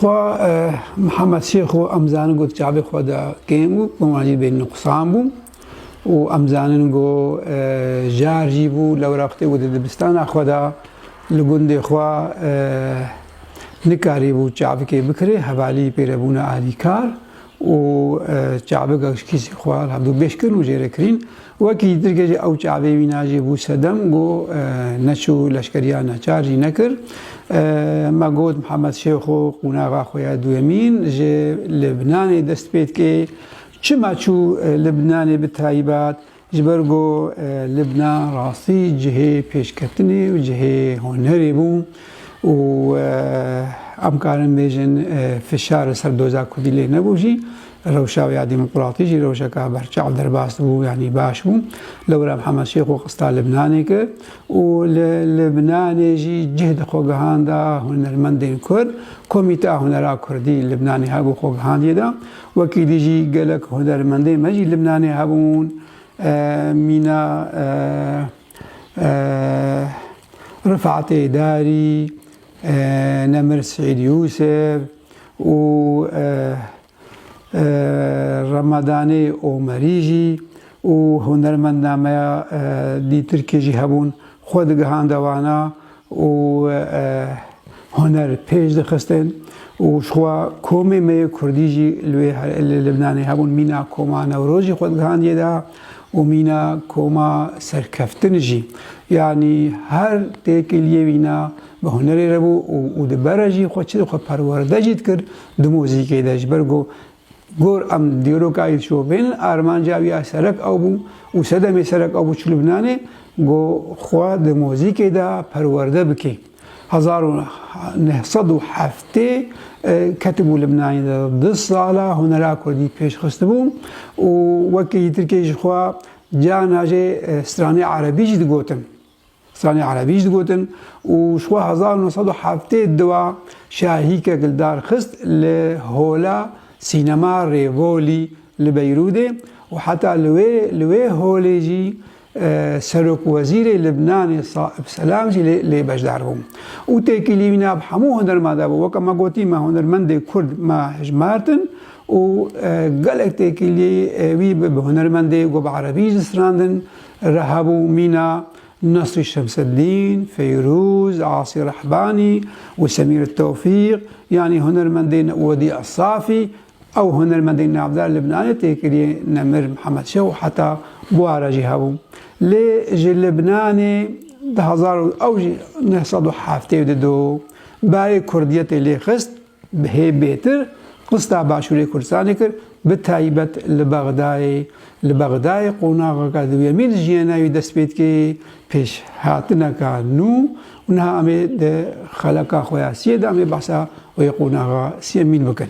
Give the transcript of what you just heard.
شخوا محمد شيخ أمزان قد شعبي خدا كيمو بمواجه بين نقصان بو وأمزان قو جارجي بو لو رقتي قد دبستان خدا لقند خوا نكاري بو شعبي كي بكري حوالي بيربونا عالي كار وشعبي كيسي خوا الحمدو بيشكر وجيري كرين وكي درجة أو شعبي بيناجي بو سدم قو نشو لشكريانا شارجي نكر ما قلت محمد شيخو قناغا خويا دويمين جي لبنان دست بيت كي چما چو لبنان بتايبات جبرگو لبنان راسي جهه پیشکتنی و جهه هنری بو و امکارن بیجن فشار سر دوزا کدیلی نبوجی روشا ويا ديمقراطي روشا كبرشا درباس بو يعني باش بو لورا محمد شيخ وقستا لبناني ك ولبناني جي جهد خوغهاندا هنرمندين كرد كوميتا هنرا كردي لبناني هابو خوغهاندي دا وكي دي جي قالك هنرمندين ماجي لبناني هابون مينا رفعت داري نمر سعيد يوسف و رمضاني او مريجي و هنرمندنامه دي تركيجي هبون خود گهاندوانا و هنر پیش دخستن و شخوا کومي مي كرديجي لبناني هبون مينا كوما نوروجي خود گهاندي دا و مينا كوما سركفتنجي يعني هر تيكليه وينا بهنري ربو و دبرجي خود چه خود پرورده جيت كر دو موزيكي دا جبرگو گور ام دیرو کاید شو بین آرمان جاوی سرک او بو و صدم سرک او بو چه لبنانه گو خواد موزیک دا پرورده بکی 1907 كتبوا لبناني دا 10 ساله هنرا كردي پیش خست بو و وكي تركيش خوا جانا جي ستراني عربي جد گوتن ستراني عربي جد گوتن و شوا 1907 دوا شاهي كقلدار خست لهولا سينما ريفولي لبيروده وحتى لوي هوليجي سرق وزير لبنان صائب سلام جي لبجدارهم وتيكلي منا بحمو هنر ما دابو وكما قوتي ما هنر مندي كرد ما هجمارتن و قالك تيكلي وي بهنر مندي قب عربي جسراندن رهبو منا نصر شمس الدين فيروز عاصي رحباني وسمير التوفيق يعني هنر مندي ودي الصافي او هنر مندين عبدالله اللبناني تيكري نمر محمد شو حتى بوارجي هابو لي جي لبناني ده هزار او جي نحصدو حافتي وددو باي كردية اللي خست بهي بيتر قصتا باشوري كردستاني كر بتايبت لبغداي قوناغا كادو يميل جيناوي دسبيت كي پیش هاتنا كانو ونها امي ده خلقا خويا سيدا امي بحثا ويقوناغا سيمين بكن